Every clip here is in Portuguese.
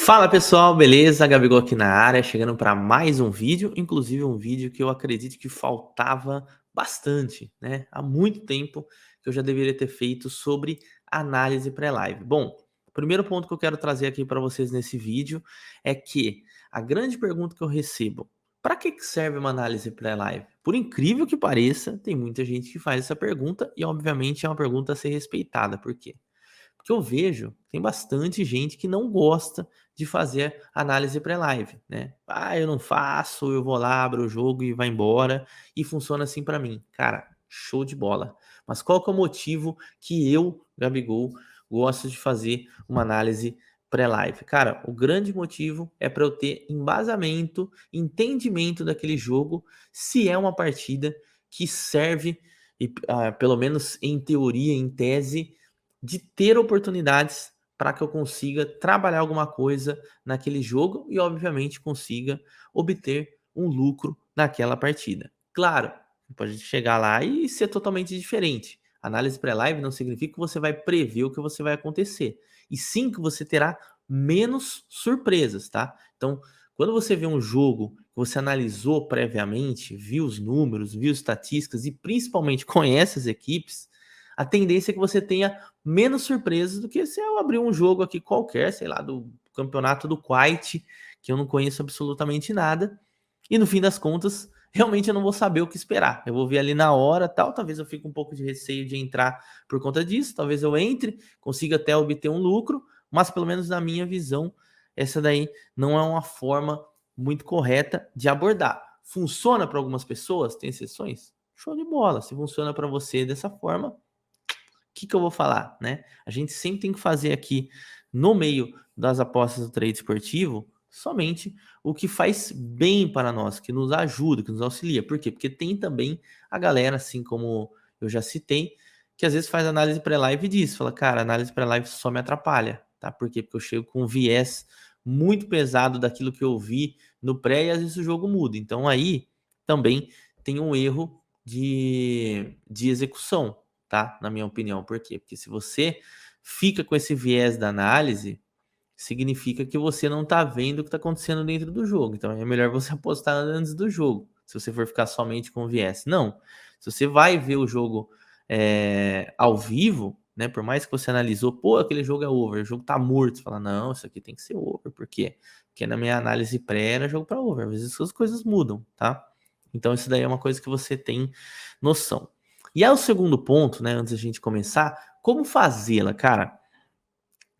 Fala pessoal, beleza? Gabigol aqui na área, chegando para mais um vídeo, inclusive um vídeo que eu acredito que faltava bastante, né? Há muito tempo que eu já deveria ter feito sobre análise pré-live. Bom, o primeiro ponto que eu quero trazer aqui para vocês nesse vídeo é que a grande pergunta que eu recebo: para que serve uma análise pré-live? Por incrível que pareça, tem muita gente que faz essa pergunta e obviamente é uma pergunta a ser respeitada. Por quê? Porque eu vejo, tem bastante gente que não gosta de fazer análise pré-live, né? Ah, eu não faço, eu vou lá, abro o jogo e vai embora, e funciona assim pra mim. Cara, show de bola. Mas qual que é o motivo que eu, Gabigol, gosto de fazer uma análise pré-live? Cara, o grande motivo é para eu ter embasamento, entendimento daquele jogo, se é uma partida que serve, pelo menos em teoria, em tese, de ter oportunidades para que eu consiga trabalhar alguma coisa naquele jogo e, obviamente, consiga obter um lucro naquela partida. Claro, pode chegar lá e ser totalmente diferente. Análise pré-live não significa que você vai prever o que você vai acontecer, e sim que você terá menos surpresas, tá? Então, quando você vê um jogo que você analisou previamente, viu os números, viu estatísticas e principalmente conhece as equipes, a tendência é que você tenha menos surpresas do que se eu abrir um jogo aqui qualquer, sei lá, do campeonato do Kuwait, que eu não conheço absolutamente nada, e no fim das contas, realmente eu não vou saber o que esperar. Eu vou ver ali na hora, tal, talvez eu fique um pouco de receio de entrar por conta disso, talvez eu entre, consiga até obter um lucro, mas pelo menos na minha visão, essa daí não é uma forma muito correta de abordar. Funciona para algumas pessoas, tem exceções? Show de bola. Se funciona para você dessa forma, que eu vou falar, né? A gente sempre tem que fazer aqui no meio das apostas do trade esportivo somente o que faz bem para nós, que nos ajuda, que nos auxilia. Por quê? Porque tem também a galera, assim como eu já citei, que às vezes faz análise pré-live e diz, fala, cara, análise pré-live só me atrapalha, tá? Por quê? Porque eu chego com um viés muito pesado daquilo que eu vi no pré e às vezes o jogo muda. Então aí também tem um erro de execução, tá? Na minha opinião. Por quê? Porque se você fica com esse viés da análise, significa que você não tá vendo o que tá acontecendo dentro do jogo. Então é melhor você apostar antes do jogo, se você for ficar somente com viés. Não. Se você vai ver o jogo ao vivo, né? Por mais que você analisou, pô, aquele jogo é over, o jogo tá morto. Você fala, não, isso aqui tem que ser over. Por quê? Porque na minha análise pré era jogo para over. Às vezes as coisas mudam, tá? Então isso daí é uma coisa que você tem noção. E aí o segundo ponto, né, antes da gente começar, como fazê-la, cara?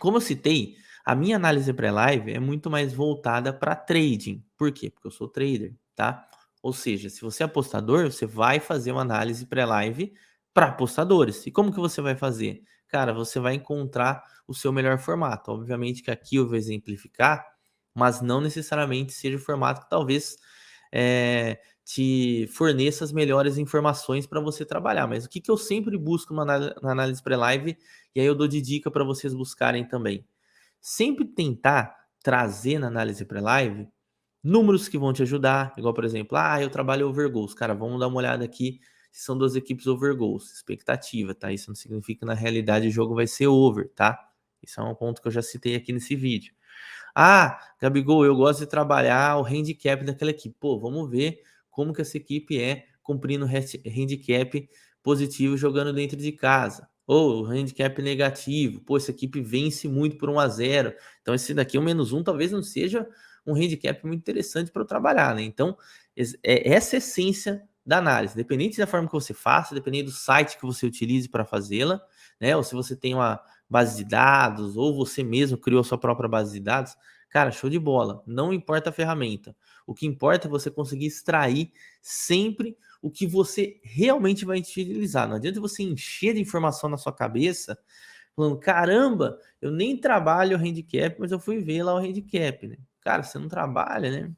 Como eu citei, a minha análise pré-live é muito mais voltada para trading. Por quê? Porque eu sou trader, tá? Ou seja, se você é apostador, você vai fazer uma análise pré-live para apostadores. E como que você vai fazer? Cara, você vai encontrar o seu melhor formato. Obviamente que aqui eu vou exemplificar, mas não necessariamente seja o formato que talvez te forneça as melhores informações para você trabalhar. Mas o que eu sempre busco na análise pré-live, e aí eu dou de dica para vocês buscarem também. Sempre tentar trazer na análise pré-live números que vão te ajudar, igual por exemplo, eu trabalho over goals. Cara, vamos dar uma olhada aqui se são duas equipes over goals, expectativa, tá? Isso não significa que na realidade o jogo vai ser over, tá? Isso é um ponto que eu já citei aqui nesse vídeo. Gabigol, eu gosto de trabalhar o handicap daquela equipe. Pô, vamos ver como que essa equipe é cumprindo handicap positivo jogando dentro de casa. Ou handicap negativo. Pô, essa equipe vence muito por 1-0. Então esse daqui, o -1, talvez não seja um handicap muito interessante para eu trabalhar, né? Então, é essa essência da análise. Dependente da forma que você faça, dependendo do site que você utilize para fazê-la, né? Ou se você tem uma base de dados, ou você mesmo criou sua própria base de dados, cara, show de bola. Não importa a ferramenta. O que importa é você conseguir extrair sempre o que você realmente vai utilizar. Não adianta você encher de informação na sua cabeça, falando, caramba, eu nem trabalho o handicap, mas eu fui ver lá o handicap, né? Cara, você não trabalha, né?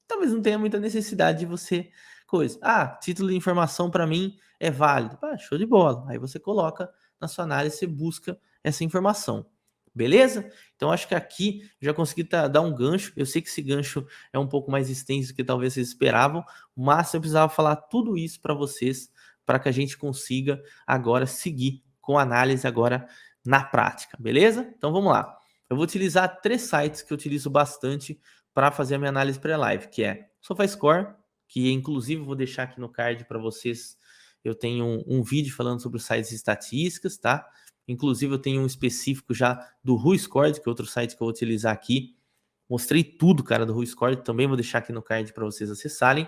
Talvez não tenha muita necessidade de você coisa. Título de informação para mim é válido. Show de bola. Aí você coloca na sua análise e busca essa informação. Beleza? Então acho que aqui já consegui dar um gancho. Eu sei que esse gancho é um pouco mais extenso do que talvez vocês esperavam, mas eu precisava falar tudo isso para vocês, para que a gente consiga agora seguir com a análise agora na prática, beleza? Então vamos lá. eu vou utilizar 3 sites que eu utilizo bastante para fazer a minha análise pré-live, que é SofaScore, que inclusive eu vou deixar aqui no card para vocês. Eu tenho um vídeo falando sobre os sites de estatísticas, tá? Inclusive eu tenho um específico já do WhoScored, que é outro site que eu vou utilizar aqui. Mostrei tudo, cara, do WhoScored, também vou deixar aqui no card para vocês acessarem.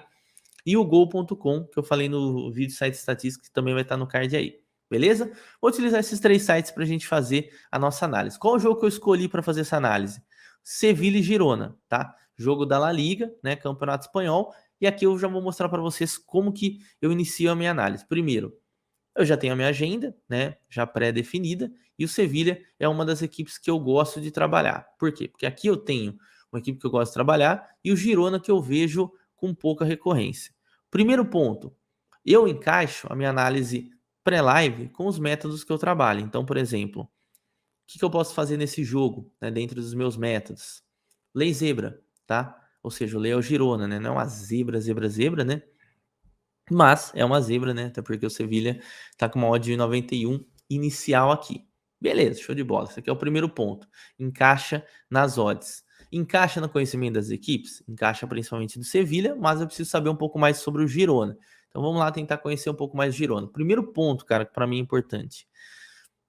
E o Gol.com, que eu falei no vídeo site estatístico, que também vai estar no card aí. Beleza? Vou utilizar esses 3 sites para a gente fazer a nossa análise. Qual o jogo que eu escolhi para fazer essa análise? Sevilha e Girona, tá? Jogo da La Liga, né? Campeonato Espanhol. E aqui eu já vou mostrar para vocês como que eu inicio a minha análise. Primeiro, eu já tenho a minha agenda, né? Já pré-definida. E o Sevilha é uma das equipes que eu gosto de trabalhar. Por quê? Porque aqui eu tenho uma equipe que eu gosto de trabalhar e o Girona que eu vejo com pouca recorrência. Primeiro ponto, eu encaixo a minha análise pré-live com os métodos que eu trabalho. Então, por exemplo, o que eu posso fazer nesse jogo, né, dentro dos meus métodos? Lei zebra, tá? Ou seja, o lei é o Girona, né? Não é uma zebra, zebra, zebra, né? Mas é uma zebra, né? Até porque o Sevilha tá com uma odd de 91 inicial aqui. Beleza, show de bola. Esse aqui é o primeiro ponto. Encaixa nas odds. Encaixa no conhecimento das equipes? Encaixa principalmente do Sevilha, mas eu preciso saber um pouco mais sobre o Girona. Então vamos lá tentar conhecer um pouco mais do Girona. Primeiro ponto, cara, que para mim é importante.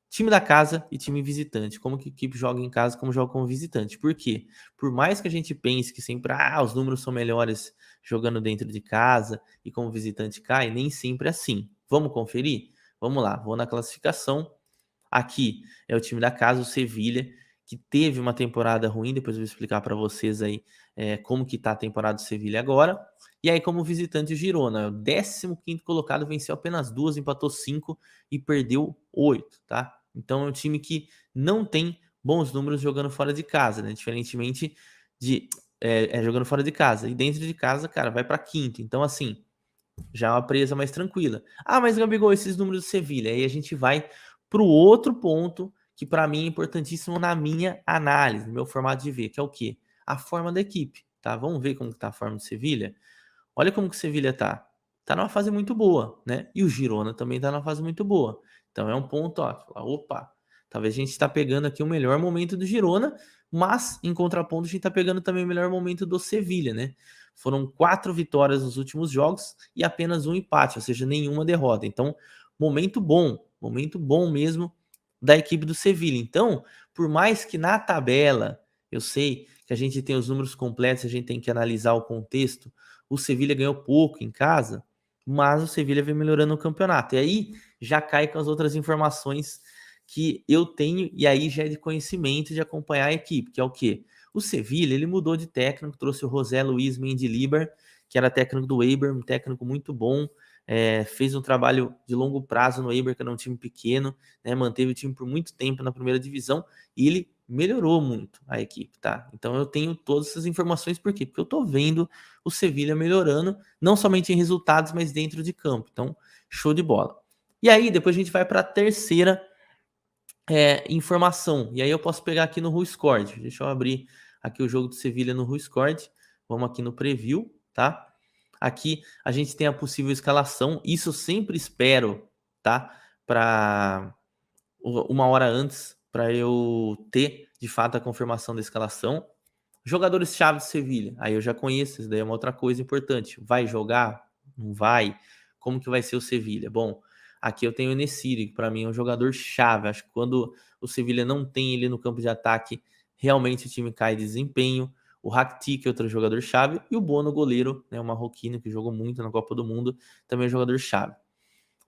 Time da casa e time visitante. Como que a equipe joga em casa, como joga como visitante. Por quê? Por mais que a gente pense que sempre os números são melhores jogando dentro de casa e como visitante cai, nem sempre é assim. Vamos conferir? Vamos lá, vou na classificação. Aqui é o time da casa, o Sevilha, que teve uma temporada ruim, depois eu vou explicar para vocês aí como que tá a temporada do Sevilha agora. E aí, como visitante, o Girona, o 15º colocado, venceu apenas 2, empatou 5 e perdeu 8, tá? Então é um time que não tem bons números jogando fora de casa, né? Diferentemente de jogando fora de casa. E dentro de casa, cara, vai para quinto. Então, assim, já é uma presa mais tranquila. Ah, mas Gabigol, esses números do Sevilha. Aí a gente vai para o outro ponto que para mim é importantíssimo na minha análise, no meu formato de ver, que é o quê? A forma da equipe, tá? Vamos ver como está a forma do Sevilha? Olha como que o Sevilha tá. Tá numa fase muito boa, né? E o Girona também tá numa fase muito boa. Então é um ponto, ó, opa, talvez a gente tá pegando aqui o melhor momento do Girona, mas em contraponto a gente tá pegando também o melhor momento do Sevilha, né? Foram 4 vitórias nos últimos jogos e apenas um empate, ou seja, nenhuma derrota. Então, momento bom mesmo da equipe do Sevilha. Então, por mais que na tabela, eu sei que a gente tem os números completos, a gente tem que analisar o contexto, o Sevilha ganhou pouco em casa, mas o Sevilha vem melhorando no campeonato. E aí já cai com as outras informações que eu tenho, e aí já é de conhecimento de acompanhar a equipe, que é o quê? O Sevilha, ele mudou de técnico, trouxe o José Luiz Mendilibar, que era técnico do Eibar, um técnico muito bom, fez um trabalho de longo prazo no Eibar, que era um time pequeno, né, manteve o time por muito tempo na primeira divisão, e ele melhorou muito a equipe, tá? Então eu tenho todas essas informações, por quê? Porque eu tô vendo o Sevilha melhorando, não somente em resultados, mas dentro de campo. Então, show de bola. E aí, depois a gente vai para a terceira informação. E aí eu posso pegar aqui no WhoScored. Deixa eu abrir aqui o jogo do Sevilha no WhoScored. Vamos aqui no preview, tá? Aqui a gente tem a possível escalação. Isso eu sempre espero, tá? Para uma hora antes, para eu ter de fato a confirmação da escalação. Jogadores-chave de Sevilha. Aí eu já conheço, isso daí é uma outra coisa importante. Vai jogar? Não vai? Como que vai ser o Sevilha? Bom, aqui eu tenho o Enesiri, que para mim é um jogador-chave. Acho que quando o Sevilha não tem ele no campo de ataque, realmente o time cai de desempenho. O Rakitic é outro jogador-chave. E o Bono, goleiro, né, o marroquino, que jogou muito na Copa do Mundo, também é jogador-chave.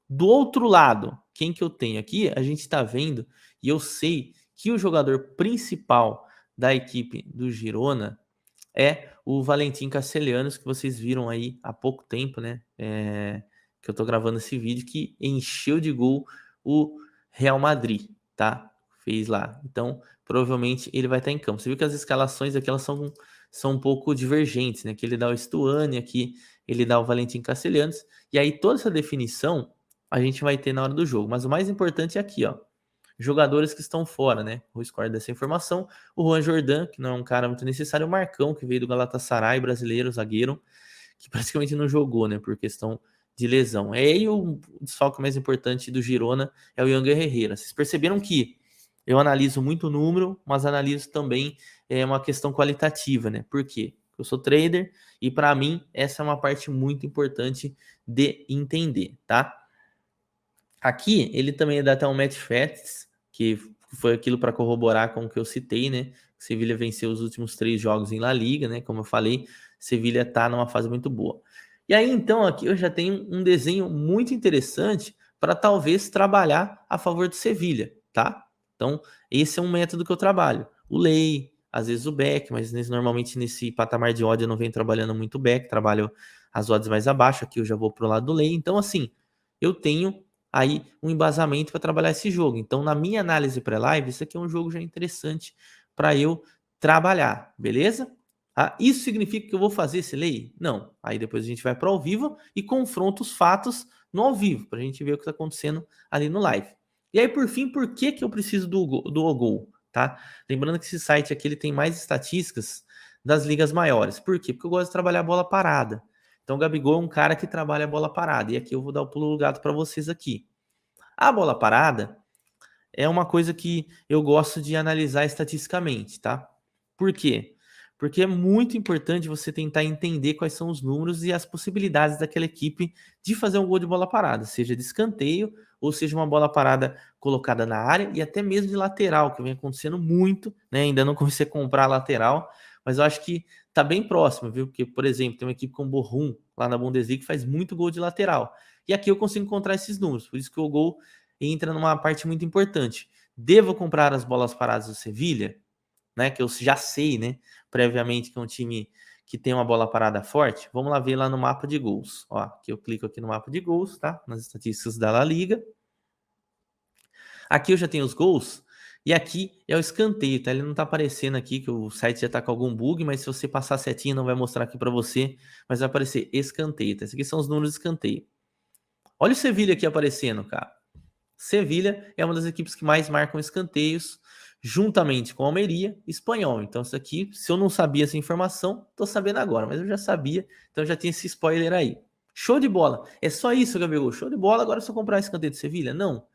Do outro lado, quem que eu tenho aqui? A gente está vendo, e eu sei que o jogador principal da equipe do Girona é o Valentim Castelhanos, que vocês viram aí há pouco tempo, né? Que eu tô gravando esse vídeo, que encheu de gol o Real Madrid, tá? Fez lá. Então, provavelmente ele vai estar em campo. Você viu que as escalações aqui elas são um pouco divergentes, né? Que ele dá o Stuani, aqui ele dá o Valentim Castelhanos. E aí toda essa definição a gente vai ter na hora do jogo. Mas o mais importante é aqui, ó. Jogadores que estão fora, né? O score dessa informação. O Juan Jordan, que não é um cara muito necessário. O Marcão, que veio do Galatasaray, brasileiro, zagueiro, que praticamente não jogou, né? Por questão de lesão. E aí o desfalque mais importante do Girona é o Younger Herrera. Vocês perceberam que eu analiso muito o número, mas analiso também uma questão qualitativa, né? Por quê? Porque eu sou trader e para mim essa é uma parte muito importante de entender, tá? Aqui ele também dá até um match facts, que foi aquilo para corroborar com o que eu citei, né? Sevilha venceu os últimos 3 jogos em La Liga, né? Como eu falei, Sevilha tá numa fase muito boa. E aí então aqui eu já tenho um desenho muito interessante para talvez trabalhar a favor do Sevilha, tá? Então esse é um método que eu trabalho. O lay, às vezes o back, mas normalmente nesse patamar de odd eu não venho trabalhando muito back, trabalho as odds mais abaixo. Aqui eu já vou pro lado do lay. Então assim, eu tenho aí um embasamento para trabalhar esse jogo. Então, na minha análise pré-live, isso aqui é um jogo já interessante para eu trabalhar, beleza? Isso significa que eu vou fazer esse lay? Não. Aí depois a gente vai para ao vivo e confronta os fatos no ao vivo, para a gente ver o que está acontecendo ali no live. E aí, por fim, por que eu preciso do Ogol, tá? Lembrando que esse site aqui ele tem mais estatísticas das ligas maiores. Por quê? Porque eu gosto de trabalhar a bola parada. Então, o Gabigol é um cara que trabalha a bola parada. E aqui eu vou dar o pulo do gato para vocês aqui. A bola parada é uma coisa que eu gosto de analisar estatisticamente, tá? Por quê? Porque é muito importante você tentar entender quais são os números e as possibilidades daquela equipe de fazer um gol de bola parada, seja de escanteio ou seja uma bola parada colocada na área e até mesmo de lateral, que vem acontecendo muito, né? Ainda não comecei a comprar a lateral, mas eu acho que tá bem próximo, viu? Porque, por exemplo, tem uma equipe como o Bochum lá na Bundesliga que faz muito gol de lateral. E aqui eu consigo encontrar esses números, por isso que o gol entra numa parte muito importante. Devo comprar as bolas paradas do Sevilha, né? Que eu já sei, né? Previamente que é um time que tem uma bola parada forte. Vamos lá ver lá no mapa de gols. Ó, que eu clico aqui no mapa de gols, tá? Nas estatísticas da La Liga. Aqui eu já tenho os gols. E aqui é o escanteio, tá? Ele não tá aparecendo aqui, que o site já tá com algum bug, mas se você passar a setinha não vai mostrar aqui para você, mas vai aparecer escanteio, tá? Esses aqui são os números de escanteio. Olha o Sevilha aqui aparecendo, cara. Sevilha é uma das equipes que mais marcam escanteios, juntamente com Almeria e Espanhol. Então, isso aqui, se eu não sabia essa informação, tô sabendo agora, mas eu já sabia, então já tinha esse spoiler aí. Show de bola. É só isso, Gabigol. Show de bola. Agora, se eu comprar escanteio do Sevilha? Não.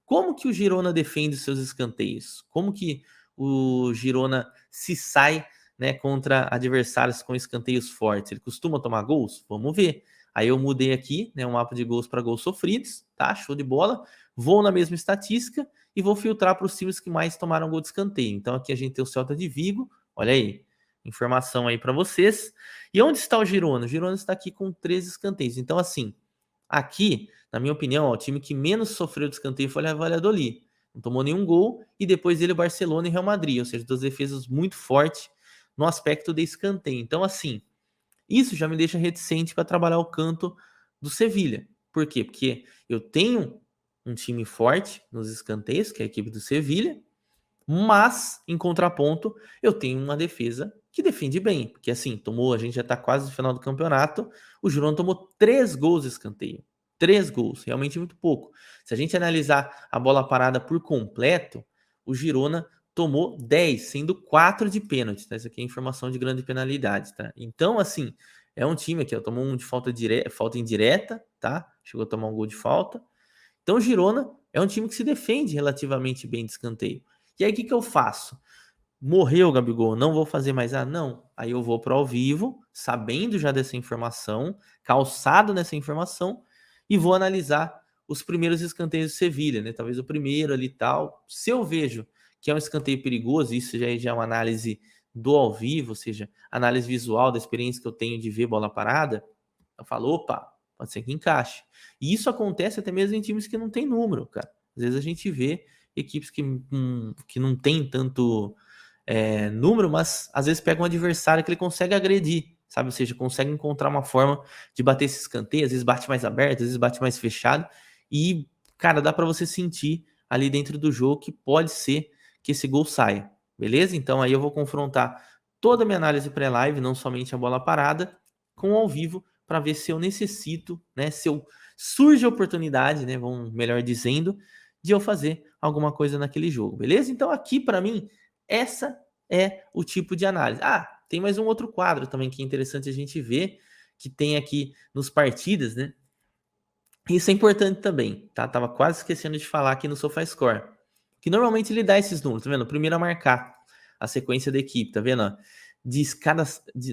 Como que o Girona defende os seus escanteios? Como que o Girona se sai, né, contra adversários com escanteios fortes? Ele costuma tomar gols? Vamos ver. Aí eu mudei aqui, né, um mapa de gols para gols sofridos, tá? Show de bola. Vou na mesma estatística e vou filtrar para os times que mais tomaram gol de escanteio. Então aqui a gente tem o Celta de Vigo, olha aí, informação aí para vocês. E onde está o Girona? O Girona está aqui com 13 escanteios. Então assim, aqui, na minha opinião, ó, o time que menos sofreu de escanteio foi o Valladolid. Não tomou nenhum gol e depois dele Barcelona e Real Madrid, ou seja, duas defesas muito fortes no aspecto de escanteio. Então assim, isso já me deixa reticente para trabalhar o canto do Sevilha. Por quê? Porque eu tenho um time forte nos escanteios, que é a equipe do Sevilha, mas, em contraponto, eu tenho uma defesa que defende bem. Porque assim, tomou, a gente já tá quase no final do campeonato, o Girona tomou 3 gols de escanteio. 3 gols, realmente muito pouco. Se a gente analisar a bola parada por completo, o Girona tomou 10, sendo 4 de pênalti, tá? Isso aqui é informação de grande penalidade, tá? Então, assim, é um time aqui, ó, tomou um de falta indireta, tá? Chegou a tomar um gol de falta. Então, o Girona é um time que se defende relativamente bem de escanteio. E aí, o que que eu faço? Morreu, Gabigol, não vou fazer mais. Ah, não. Aí eu vou para ao vivo, sabendo já dessa informação, calçado nessa informação, e vou analisar os primeiros escanteios do Sevilha, né? Talvez o primeiro ali e tal. Se eu vejo que é um escanteio perigoso, isso já é uma análise do ao vivo, ou seja, análise visual da experiência que eu tenho de ver bola parada, eu falo, opa, pode ser que encaixe. E isso acontece até mesmo em times que não tem número, cara. Às vezes a gente vê equipes que não tem tanto número, mas às vezes pega um adversário que ele consegue agredir, sabe? Ou seja, consegue encontrar uma forma de bater esse escanteio, às vezes bate mais aberto, às vezes bate mais fechado, e, cara, dá para você sentir ali dentro do jogo que pode ser que esse gol saia, beleza? Então aí eu vou confrontar toda a minha análise pré-live, não somente a bola parada, com ao vivo, para ver se eu necessito, né? Se eu surge a oportunidade, né? Vamos melhor dizendo, de eu fazer alguma coisa naquele jogo, beleza? Então aqui para mim essa é o tipo de análise. Ah, tem mais um outro quadro também que é interessante a gente ver, que tem aqui nos partidas, né? Isso é importante também, tá? Tava quase esquecendo de falar aqui no SofaScore. que normalmente ele dá esses números, tá vendo? O primeiro a marcar a sequência da equipe, tá vendo?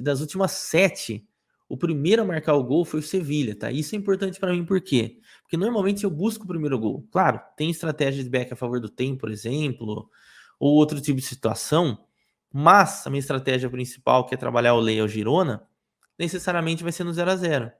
Das últimas 7, o primeiro a marcar o gol foi o Sevilha, tá? Isso é importante para mim, por quê? Porque normalmente eu busco o primeiro gol. Claro, tem estratégia de back a favor do tempo, por exemplo, ou outro tipo de situação, mas a minha estratégia principal, que é trabalhar o Lei ao Girona, necessariamente vai ser no 0-0,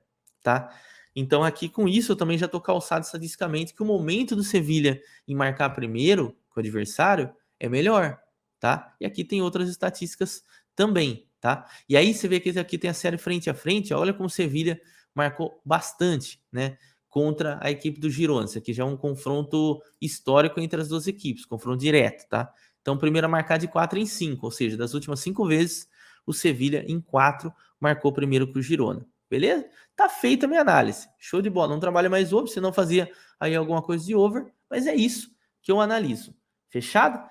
tá? Então aqui com isso eu também já estou calçado estatisticamente que o momento do Sevilha em marcar primeiro com o adversário é melhor, tá? E aqui tem outras estatísticas também, tá? E aí você vê que aqui tem a série frente a frente, olha como o Sevilha marcou bastante, né? Contra a equipe do Girona. Isso aqui já é um confronto histórico entre as duas equipes, confronto direto, tá? Então, primeiro a marcar de 4 em 5, ou seja, das últimas 5 vezes, o Sevilha em 4 marcou primeiro que o Girona. Beleza? Tá feita a minha análise. Show de bola. Não trabalha mais over, senão fazia aí alguma coisa de over, mas é isso que eu analiso. Fechado?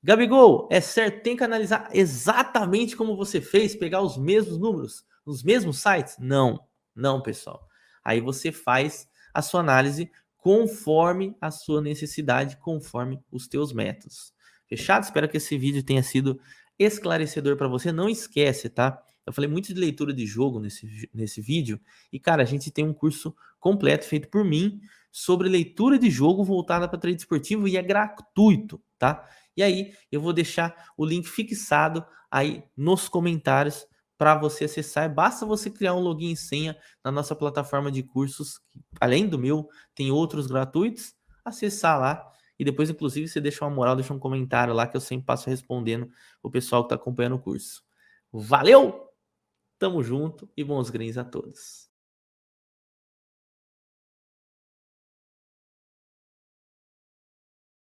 Gabigol, é certo, tem que analisar exatamente como você fez, pegar os mesmos números, os mesmos sites? Não, não, pessoal. Aí você faz a sua análise conforme a sua necessidade, conforme os teus métodos. Fechado? Espero que esse vídeo tenha sido esclarecedor para você. Não esquece, tá? Eu falei muito de leitura de jogo nesse vídeo e, cara, a gente tem um curso completo feito por mim sobre leitura de jogo voltada para trade esportivo e é gratuito, tá? E aí eu vou deixar o link fixado aí nos comentários para você acessar. Basta você criar um login e senha na nossa plataforma de cursos, que, além do meu, tem outros gratuitos. Acessar lá e depois, inclusive, você deixa uma moral, deixa um comentário lá que eu sempre passo respondendo o pessoal que está acompanhando o curso. Valeu! Tamo junto e bons greens a todos.